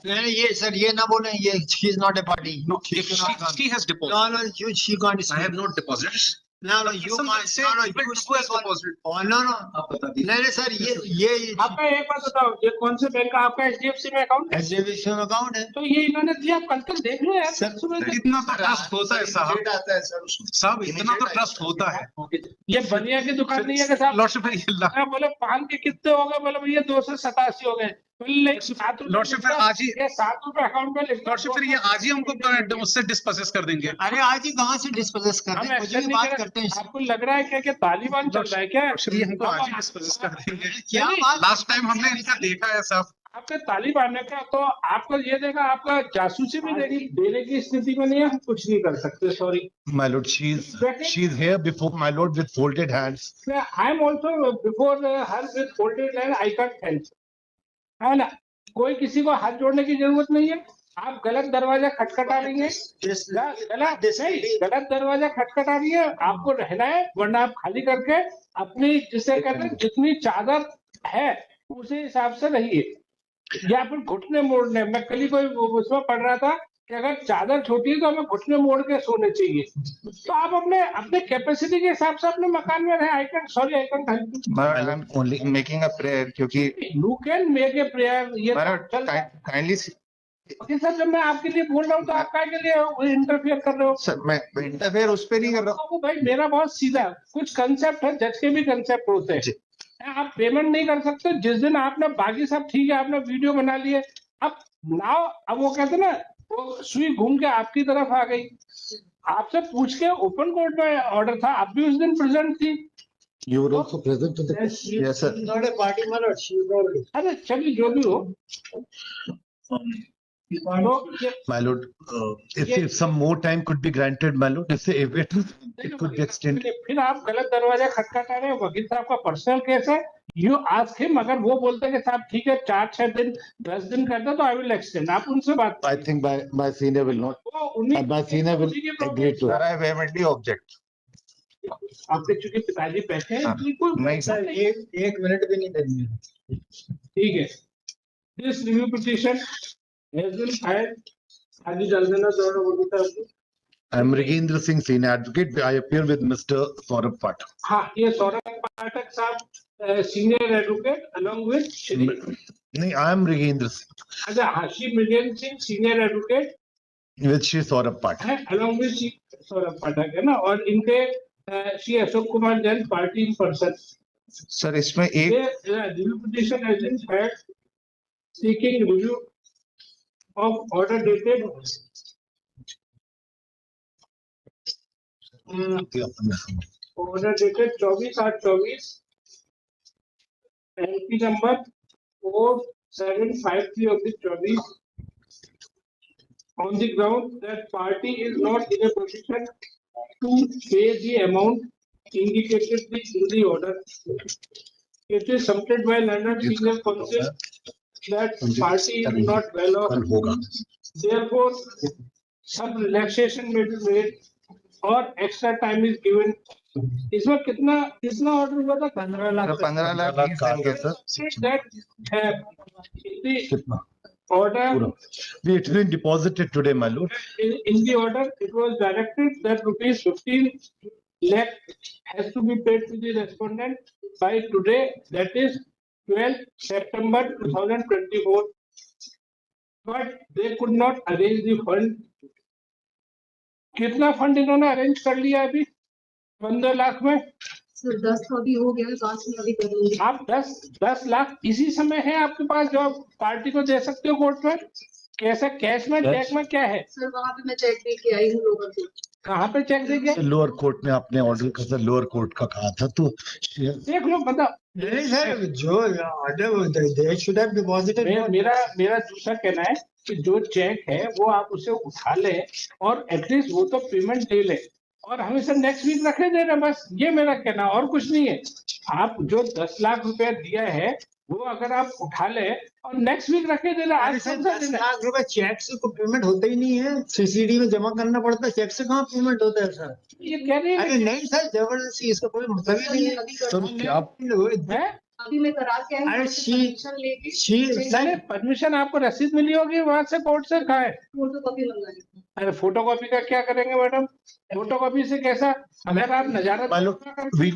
नहीं ये सर ये ना बोलें, ये she is not a party. No, if she has deposited. No, she can't. I have not deposited. No, you can't. No, you who has deposited? Oh, no. आप बता दीजिए। नहीं सर ये आपका एक बात बताओ, ये कौन से बैंक का आपका HDFC में अकाउंट है? HDFC में अकाउंट है। तो ये इन्होंने दिया, कल तक देख लो यार। सर इतना तो ट्रस्ट होता है साहब, आता है सर उसमें। साहब इतना तो ट्रस्ट होता है। ये बनिया की दुकान नहीं है कि साहब लॉर्डशिप बोले पान के कितने हो गए, बोले भैया 287 हो गए। लॉर्डशिप आज ही ₹7 अकाउंट में लिख। लॉर्डशिप फिर ये आज ही हमको उससे डिस्पोजेस कर देंगे। अरे आज ही कहाँ से डिस्पोजेस कर हम दें, कुछ भी बात करते हैं। आपको लग रहा है क्या कि तालिबान चल रहा है क्या? ये हमको आज ही डिस्पोजेस कर देंगे। क्या बात? लास्ट टाइम हमने इनका देखा है साहब। आपके तालिबान का तो आपको ये देखा, आपका जासूसी भी देखी, देने की स्थिति में नहीं है, हम कुछ नहीं कर सकते। Sorry My lord, she's here before my lord with folded hands. I am also before her with folded hand. I can't help, है ना? कोई किसी को हाथ जोड़ने की जरूरत नहीं है। आप गलत दरवाजा खटखटा रही हैं, गलत दरवाजा खटखटा रही है। आपको रहना है, वरना आप खाली करके अपनी जिसे कहते हैं जितनी चादर है उसी हिसाब से रहिए, या फिर घुटने मोड़ने। मैं कल ही कोई उसमें पढ़ रहा था कि अगर चादर छोटी है तो हमें घुटने मोड़ के सोने चाहिए। तो आप अपने कैपेसिटी के हिसाब से अपने मकान में रहे। I can help. I am only making a prayer क्योंकि you can make a prayer. ये kindly सर जब मैं आपके लिए बोल रहा हूँ तो आप काय के लिए इंटरफेयर कर रहे हो? सर मैं इंटरफेयर उस पे नहीं कर रहा हूँ भाई। मेरा बहुत सीधा, कुछ कंसेप्ट है, जज के भी कंसेप्ट होते हैं। आप पेमेंट नहीं कर सकते। जिस दिन आपने बाकी सब ठीक है, आपने वीडियो बना लिए, अब नाउ अब वो कहते ना वो सुई घूम के आपकी तरफ आ गई। आपसे पूछ के ओपन कोर्ट में ऑर्डर था, आप भी उस दिन प्रेजेंट थी। You were also present to the yes sir. Not a party my lord, she is already. अरे चलिए जो भी हो। My lord, if some more time could be granted, my lord, if it could be extended. फिर आप गलत दरवाजा खटखटा रहे हो। वकील साहब का पर्सनल केस है। यू आस्क हिम, अगर वो बोलते हैं कि साहब ठीक है 4-6 दिन 10 दिन करते तो आई विल एक्सटेंड। आप उनसे बात। I think my senior will not. My senior will agree to. Sir, I vehemently object. आपके चूंकि पिताजी बैठे हैं, नहीं सर एक मिनट भी नहीं देंगे। ठीक है। This review petition has been filed। आगे चल देना दोनों वकील साहब को। I am Mrigendra Singh, senior advocate. I appear with Mr. Saurabh Pathak. हाँ, ये सौरभ पाठक साहब senior advocate along with Shri. नहीं, I am Mrigendra Singh. अच्छा हाँ, Shri Mrigendra Singh senior advocate With Shri Saurabh Pathak. है along with श्री सौरभ पाठक है ना, और इनके Shri Ashok Kumar Jain party in person. Sir इसमें एक review petition has been filed seeking review of order dated order dated 24/8/24 LP number 4753 of the 24 on the ground that party is not in a position to pay the amount indicated in the order. It is submitted by learned senior counsel that party is not well off. Therefore, some relaxation may be made or extra time is given. इसमें कितना order हुआ था? 15 lakh That the order it's been deposited today, my lord. in the order it was directed that rupees 15 lakh has to be paid to the respondent by today, that is 12th September 2024, but they could not arrange the fund. कितना fund इन्होंने arrange कर लिया अभी 15 लाख में? Sir 10 तो अभी हो गया, 5 में अभी करेंगे। आप 10 लाख इसी समय है आपके पास जो आप पार्टी को दे सकते हो कोर्ट में? कैसे, कैश में, चेक में, क्या है? सर वहाँ पे मैं चेक दे के आई हूँ लोगों को। कहाँ पे चेक दे के? लोअर कोर्ट में आपने ऑर्डर का सर लोअर कोर्ट का कहा था, तो देख लो मतलब नहीं सर, जो ऑर्डर शुड हैव डिपॉजिटेड। मेरा दूसरा कहना है कि जो चेक है वो आप उसे उठा ले और एटलीस्ट वो तो पेमेंट दे ले, और हमें सर नेक्स्ट वीक रखे देना, बस ये मेरा कहना, और कुछ नहीं है। आप जो 10 लाख रुपया दिया है वो अगर आप उठा ले और नेक्स्ट वीक रखे देना। आज सर 10 लाख रुपए चेक से को पेमेंट होता ही नहीं है, सीसीडी में जमा करना पड़ता है, चेक से कहाँ पेमेंट होता है सर? ये कह रहे हैं नहीं सर, जबरदस्ती इसका कोई मतलब ही नहीं है। सर क्या अभी मैं करा के आई हूँ, अरे परमिशन लेके मैंने परमिशन आपको रसीद मिली होगी वहां से कोर्ट से, कहा है? फोटोकॉपी मंगाई। अरे फोटोकॉपी का क्या करेंगे मैडम? फोटोकॉपी से कैसा? अगर आप नजारा My lord,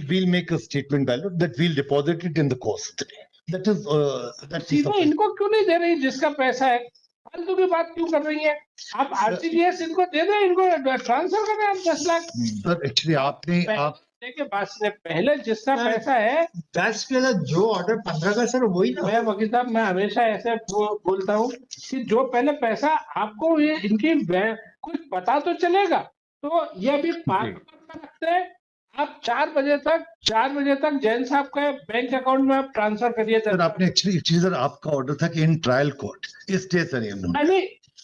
we'll make a statement, my lord, that we'll deposit it in the cost. That is, that is सीधे sufficient. इनको क्यों नहीं दे रही जिसका पैसा है? फालतू की बात क्यों कर रही है? आप आरटीजीएस इनको दे दें, इनको ट्रांसफर करें आप 10 लाख। Sir, actually, आपने आप देखिए बात से पहले जिसका पैसा है, 10 के साथ जो ऑर्डर 15 का सर वही ना। मैं वकील साहब मैं हमेशा ऐसे बोलता हूँ कि जो पहले पैसा आपको ये इनकी कुछ पता तो चलेगा। तो ये अभी 5 रखते हैं, आप 4 बजे तक जैन साहब का बैंक अकाउंट में आप ट्रांसफर करिए। सर आपने एक्चुअली सर आपका ऑर्डर था कि इन ट्रायल कोर्ट इस डे सर नहीं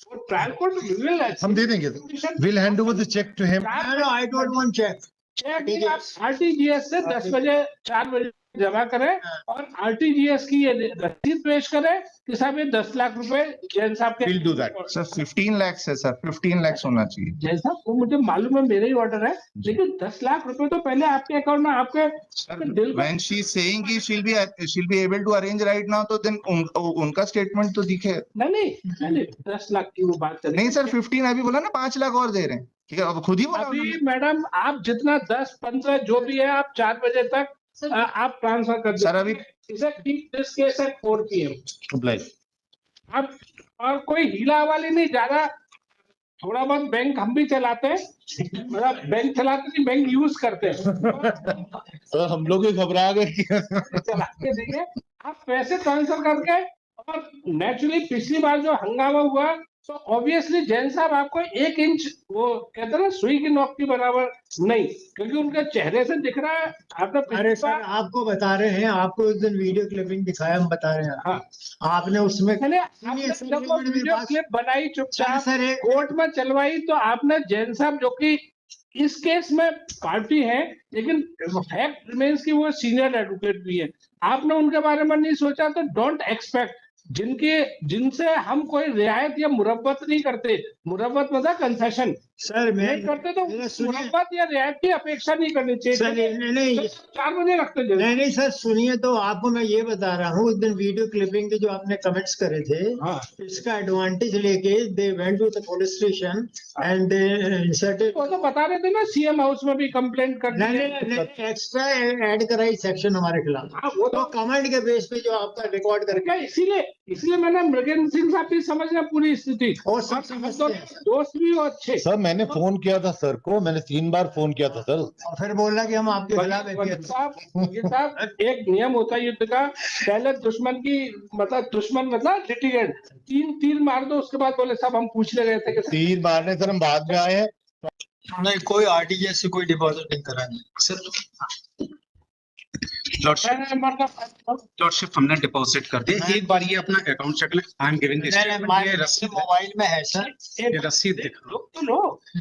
वो ट्रायल कोर्ट हम दे देंगे sir. We'll hand over the check to him. I don't want check. Cheque आप आरटीजीएस से 10 बजे 4 बजे जमा करें और आरटीजीएस की ये रसीद पेश करें कि साहब ये 10 लाख रुपए जैन साहब के। We'll do that. Sir 15 lakh है सर, 15 लाख होना चाहिए। जैन साहब वो मुझे मालूम है, मेरा ही ऑर्डर है, लेकिन 10 लाख रुपए तो पहले आपके अकाउंट में आपके दिल When she is saying कि she'll be able to arrange right now, तो then उनका स्टेटमेंट तो दिखे। नहीं 10 लाख की वो बात चल नहीं सर 15 अभी बोला ना, 5 लाख और दे रहे हैं, ठीक है? अब खुद ही बोला अभी उन्होंने। मैडम आप जितना 10-15 जो भी है आप 4 बजे तक आप ट्रांसफर कर सर अभी इसे this case at 4 PM। Obliged. अब और कोई हीला हवाली नहीं, ज्यादा थोड़ा बहुत बैंक हम भी चलाते हैं, मतलब बैंक चलाते नहीं, बैंक यूज करते हैं। सर हम लोग ही घबरा गए। चला के देखिए आप पैसे ट्रांसफर करके, और नेचुरली पिछली बार जो हंगामा हुआ तो ऑब्वियसली जैन साहब आपको 1 इंच वो कहते हैं ना सुई की नोक के बराबर नहीं, क्योंकि उनके चेहरे से दिख रहा है आपने अरे पिछली सर बार। आपको बता रहे हैं, आपको उस दिन वीडियो क्लिपिंग दिखाया, हम बता रहे हैं। हाँ आपने उसमें मैंने सुनिए, आपने सुनिए, जब वो मेरी वीडियो बात- क्लिप बनाई चुपचाप सर एक कोर्ट में चलवाई, तो आपने जैन साहब जो कि इस केस में पार्टी है लेकिन फैक्ट रिमेन्स की वो सीनियर एडवोकेट भी है, आपने उनके बारे में नहीं सोचा, तो डोंट एक्सपेक्ट जिनसे हम कोई रियायत या मुरब्बत नहीं करते। मुरब्बत मतलब कंसेशन सर मैं करते तो मेरा सुनिए मुरब्बत या रियायत की अपेक्षा नहीं करनी सर, चाहिए। नहीं 4 बजे रखते जैन। नहीं सर सुनिए, तो आपको मैं ये बता रहा हूँ, उस दिन वीडियो क्लिपिंग के जो आपने कमेंट्स करे थे, हाँ इसका एडवांटेज लेके they went to the police station and they inserted. वो तो बता रहे थे ना सीएम हाउस में भी कंप्लेंट कर दी है। एक्स्ट्रा ऐड कराई सेक्शन हमारे खिलाफ, हाँ, वो तो कमेंट के बेस पे जो आपका रिकॉर्ड करके क्या इसीलिए मैंने मृगेंद्र सिंह साहब भी समझना पूरी स्थिति, और सब और समझते हैं। दोस्त भी हो अच्छे। सर मैंने फोन किया था सर को, मैंने 3 बार फोन किया था सर। और फिर बोला कि हम आपके खिलाफ वकील साहब एक नियम होता है युद्ध का, पहले दुश्मन मतलब लिटिगेंट 3 तीर मार दो, उसके बाद बोले साहब हम पूछने गए थे कि 3 मारने सर हम बाद में आए हैं। नहीं, कोई आरटीजीएस से कोई डिपॉजिट नहीं करानी सर लॉर्डशिप हमने डिपॉजिट कर दिया, एक बार ये अपना अकाउंट चेक लें। आई एम गिविंग दिस ये रसीद है, मोबाइल में है सर, ये रसीद दिखा लो। तो लो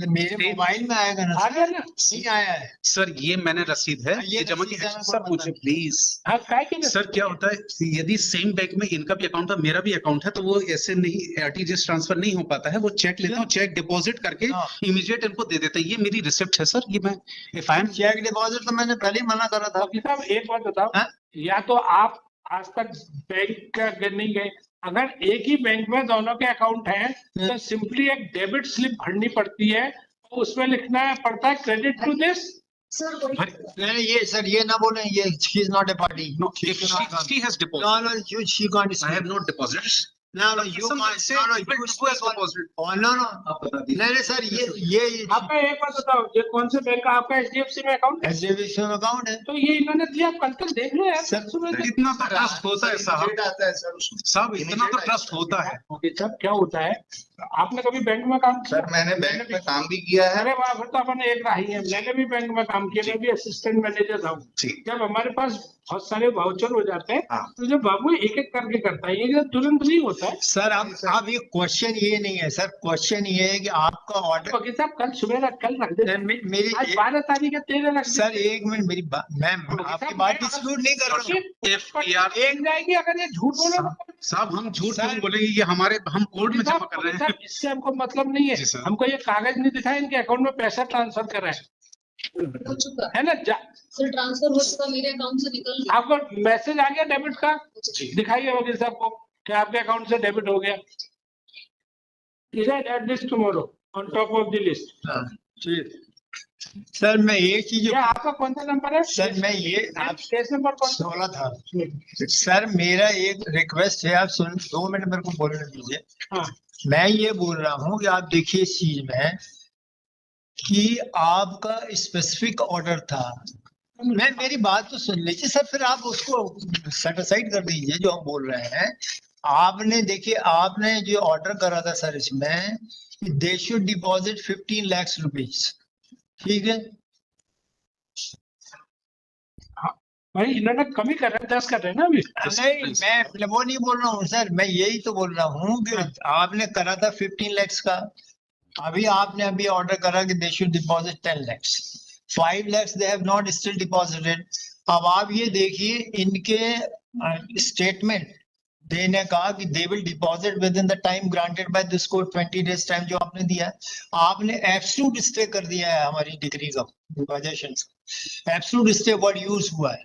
मेरे मोबाइल में आएगा ना आ सर? गया ना। नहीं आया है। सर ये मैंने रसीद है, ये जमा की रसीद है, सर पूछे प्लीज। हाँ काय के सर क्या होता है, यदि सेम बैंक में इनका भी अकाउंट है मेरा भी अकाउंट है, तो वो ऐसे नहीं आरटीजीएस ट्रांसफर नहीं हो पाता है। वो चेक लेता हूँ, चेक डिपॉजिट करके हाँ। इमीडिएट इनको दे देते हैं। ये मेरी रिसिप्ट है सर, ये मैं if I am cheque deposit तो मैंने पहले ही मना करा था। वकील साहब एक बात बताओ, हाँ? या तो आप आज तक बैंक का नहीं गए, अगर एक ही बैंक में दोनों के अकाउंट हैं तो सिंपली एक डेबिट स्लिप भरनी पड़ती है, तो उसमें लिखना पड़ता है क्रेडिट टू दिस। सर कोई नहीं ये सर ये ना बोले, ये she is not a party. no, if she has deposited, No, no, you, she can't. I have not deposited. No, no, you Some can't. say No, no, people you who has speak on- deposited. Oh, no, no. आप बता दीजिए। नहीं नहीं sir ये आपका एक बात बताओ, ये कौन से बैंक का आपका एचडीएफसी में अकाउंट है? एचडीएफसी में अकाउंट है। तो ये इन्होंने दिया, आप कल तक देख लो यार। सर, सुबह इतना तो ट्रस्ट होता है साहब, डेट आता है सर उसमें। साहब इतना तो ट्रस्ट होता है। ओके साहब क्या होता है, आपने कभी बैंक में काम किया? सर मैंने बैंक में काम भी किया है। अरे वाह, फिर तो अपन एक राही है। मैंने भी बैंक में काम किया, मैं भी असिस्टेंट मैनेजर था। ठीक। जब हमारे पास बहुत सारे वाउचर हो जाते हैं हाँ। तो जब बाबू एक एक करके करता है, ये तुरंत नहीं होता है। सर अब ये क्वेश्चन ये नहीं है सर, क्वेश्चन ये है कि आपका ऑर्डर वकील साहब कल सुबह कल रख दे, मेरी आज 12 तारीख है, 13 रख दे। सर एक मिनट मेरी बात, मैं आपकी बात डिस्प्यूट नहीं कर रहा हूँ। FPR एक जाएगी अगर ये झूठ बोले तो। साहब हम झूठ क्यों बोलेंगे, ये हमारे हम कोर्ट में जमा कर रहे हैं। इससे हमको मतलब नहीं है, जी सर। हमको ये कागज नहीं दिखाया इनके अकाउंट में पैसा ट्रांसफर कर रहा है। हो चुका है ना? सर, ट्रांसफर हो चुका, मेरे अकाउंट से निकल गया। आपको मैसेज आ गया डेबिट का? दिखाइए वकील साहब को कि आपके अकाउंट से डेबिट हो गया। Add this tomorrow on top of the list. Sir मैं एक चीज ये आपका कौन सा नंबर है? सर मैं ये आप केस नंबर कौन सा? 16 था सर। मेरा एक रिक्वेस्ट है, आप सुन 2 मिनट मेरे को बोलने दीजिए। हाँ, मैं ये बोल रहा हूँ कि आप देखिए इस चीज में कि आपका स्पेसिफिक ऑर्डर था। मैं मेरी बात तो सुन लीजिए सर, फिर आप उसको सेट असाइड कर दीजिए जो हम बोल रहे हैं। आपने देखिए, आपने जो ऑर्डर करा था सर इसमें, they should deposit 15 lakh rupees, ठीक है? भाई इन्होंने कमी कर रहे हैं, 10 कर रहे हैं ना अभी। नहीं, मैं वो नहीं बोल रहा हूँ सर, मैं यही तो बोल रहा हूँ कि आपने करा था 15 lakhs का, अभी आपने अभी ऑर्डर करा कि they should deposit 10 lakhs, 5 lakhs they have not still deposited. अब आप ये देखिए इनके स्टेटमेंट, देने कहा कि they will deposit with in the time granted by this court, 20 days time जो आपने दिया है, आपने एब्सोल्यूट स्टे कर दिया है हमारी डिग्री का position. Absolute stay word use हुआ है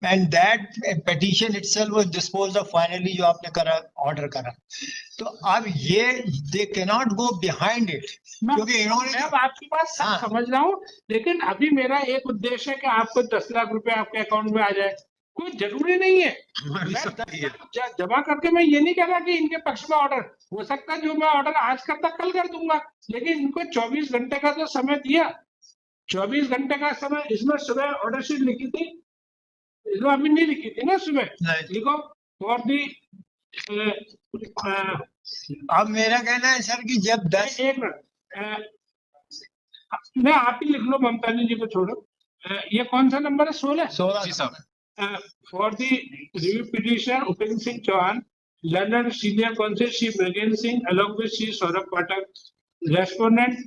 and that petition itself was disposed of finally, जो आपने करा ऑर्डर करा। तो अब ये they can not go behind it, क्योंकि इन्होंने मैं अब आपकी बात सब हाँ। समझ रहा हूँ, लेकिन अभी मेरा एक उद्देश्य है कि आपको 10 लाख रुपए आपके अकाउंट में आ जाए। कोई जरूरी नहीं है हमारी मैं सब 10 ये लाख जमा करके, मैं ये नहीं कह रहा कि इनके पक्ष में ऑर्डर हो सकता है, जो मैं ऑर्डर आज करता कल कर दूंगा, लेकिन इनको 24 घंटे का तो समय दिया। 24 घंटे का समय, इसमें सुबह ऑर्डर शीट लिखी थी, इसमें अभी नहीं लिखी थी ना सुबह, नहीं। लिखो फॉर दी। अब मेरा कहना है सर कि जब 10 एक मिनट, मैं आप ही लिख लो, ममतानी जी को छोड़ो। ये कौन सा नंबर है? 16। 16 जी साहब। For the review petition, Upin Singh Chauhan, learned senior counsel Shri Mrigan Singh, along with Shri Saurabh Pathak, respondent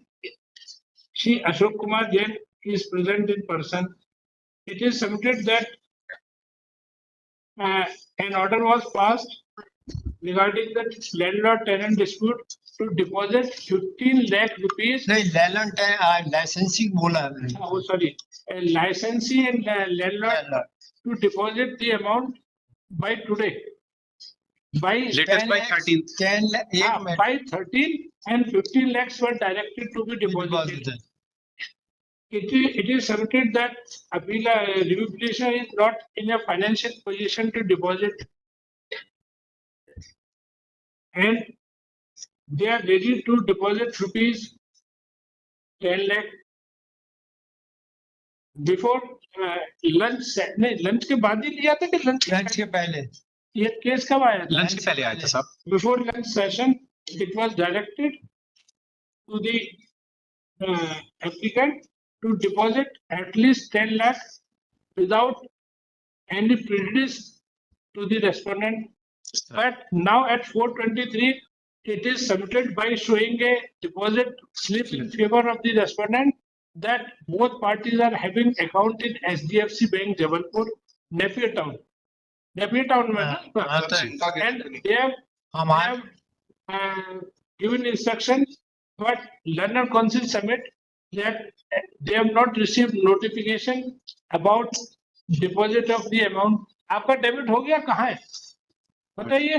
Shri Ashok Kumar Jain is present in person. It is submitted that an order was passed regarding the landlord-tenant dispute to deposit 15 lakh rupees. नहीं, licensing बोला है मैंने। Oh, sorry, a licensee and landlord to deposit the amount by today. By Latest by 13th. 10 lakh, एक minute, by 13 and 15 lakhs were directed to be deposited. It is submitted that appeal review petition is not in a financial position to deposit, and they are ready to deposit rupees 10 lakh before lunch. नहीं, lunch के बाद ही लिया था कि lunch lunch के पहले। ये case कब आया था? लंच के पहले आया था साहब। Before lunch session, it was directed to the applicant to deposit at least 10 lakh without any prejudice to the respondent. But now at 4:23, it is submitted by showing a deposit slip in favor of the respondent that both parties are having account in HDFC Bank, Jabalpur, Napier Town. Napier Town में ना? And they have given instruction, but learner council submit that they have not received notification about deposit of the amount. आपका debit हो गया? कहाँ है बताइए?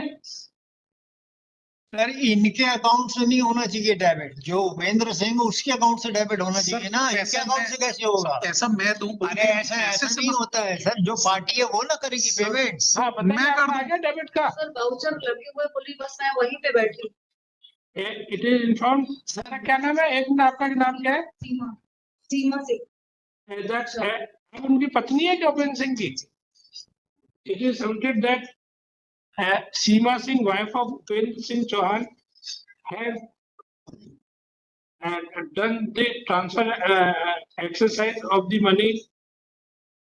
Sir इनके account से नहीं होना चाहिए डेबिट, जो उपेंद्र सिंह उसके अकाउंट से डेबिट होना चाहिए ना, सर, इसके ऐसा अकाउंट मैं- से कैसे होगा? ऐसा मैं दूं? अरे ऐसा नहीं होता है सर, जो पार्टी है वो ना करेगी पेमेंट। हाँ बताइए, मैं कर आपका आ गया डेबिट का? सर, वाउचर लगे हुए पुलिस बस में वहीं पे बैठी इट इज इन्फॉर्म। सर क्या नाम है? एक मिनट, आपका नाम क्या है? सीमा सीमा से। That's अब उनकी पत्नी है क्या उपेंद्र सिंह की? It is submitted that Seema Singh, wife of Upendra Singh Chauhan, has done the transfer exercise of the money,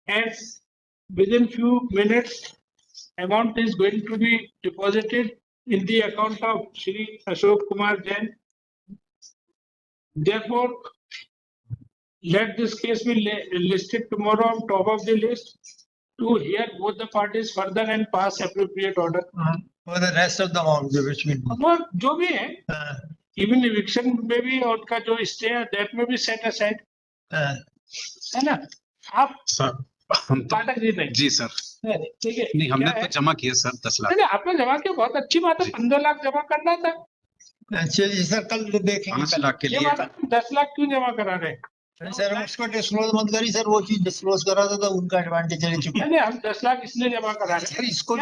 and within few minutes, amount is going to be deposited in the account of Shri Ashok Kumar Jain. Therefore, let this case be listed tomorrow on top of the list to hear both the parties further and pass appropriate order. For the rest of the amount which we do. वो जो भी है, even eviction में भी उनका जो stay है, that may be set aside. है ना? आप सर हम तो पाठक जी नहीं, जी सर, नहीं, ठीक है। नहीं हमने क्या तो है? जमा किए सर 10 लाख। नहीं, नहीं, आपने जमा किया, बहुत अच्छी बात है, जी। 15 लाख जमा करना था। चलिए सर, कल देखेंगे 5 कल। लाख के ये लिए बात 10 लाख क्यों जमा करा रहे हैं? सर उसको डिस्क्लोज मत करिए सर, वो चीज डिस्क्लोज करा था उनका एडवांटेज ले चुके नहीं, नहीं, हम 10 लाख इसलिए जमा करा रहे सर हैं, इसको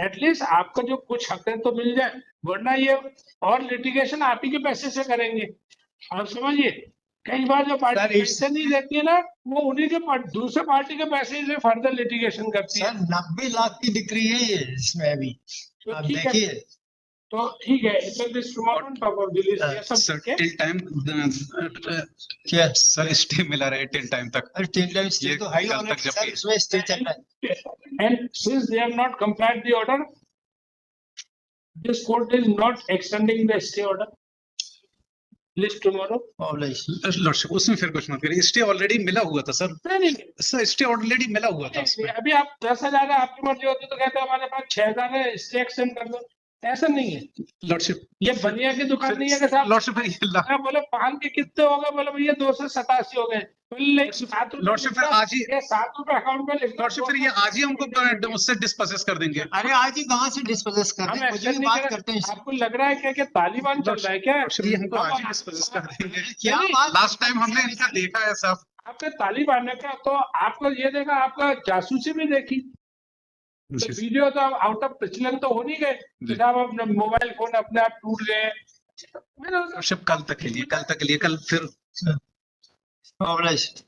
एटलीस्ट आपका जो कुछ हक है तो मिल जाए, वरना ये और लिटिगेशन आप ही के पैसे से करेंगे। आप समझिए, कई बार जो पार्टी सर, पैसे नहीं देती है ना, वो उन्हीं के दूसरे पार्टी के पैसे से फर्दर लिटिगेशन करती है। सर 90 लाख की डिक्री है ये इसमें अभी, तो आप ठीक है, देखिए। तो ठीक है, so this tomorrow on top of the list, ये सब सर ठीक है। टिल टाइम क्या सर स्टे मिला रहे टिल टाइम तक। अरे टेंडर स्टे ये तो हाई कल ऑलरेडी तक जब सर, भी- उसमें स्टे चल रहा है। And since they have not complied the order, this court is not extending the stay order. List tomorrow. Already lordship उसमें फिर कुछ मत करिए, स्टे ऑलरेडी मिला हुआ था सर। नहीं, नहीं, सर स्टे ऑलरेडी मिला हुआ था उसमें। अभी आप 10,000 है, आपकी मर्जी होती तो कहते हमारे पास 6,000 है, स्टे एक्सटेंड कर दो। ऐसा नहीं है, लॉर्डशिप ये बनिया की दुकान नहीं है कि साहब लॉर्डशिप मैं बोले पान के कितने हो गए, बोले भैया 287 हो गए, बोले 7 रुपए लॉर्डशिप फिर आज ही ये 7 रुपए अकाउंट में लिख दो। लॉर्डशिप फिर ये आज ही हमको उससे डिस्पोजेस कर देंगे। अरे आज ही कहाँ से डिस्पोजेस कर हम रहे हैं, कुछ एक्शन भी नहीं बात कर करते हैं रहे। आपको लग रहा है क्या कि तालिबान चल रहा है क्या? लॉर्डशिप ये हमको आज ही डिस्पोजेस कर देंगे। क्या नहीं, बात। लास्ट टाइम हमने इनका देखा है साहब। आपके तालिबान का तो आपको ये देखा, आपका जासूसी भी देखी, तो वीडियो तो आउट ऑफ प्रचलन तो हो नहीं गए, जी। जब अपने मोबाइल फोन अपने आप टूट गए। मैंने तो- लॉर्डशिप कल तक के लिए, कल फिर ऑलरेडी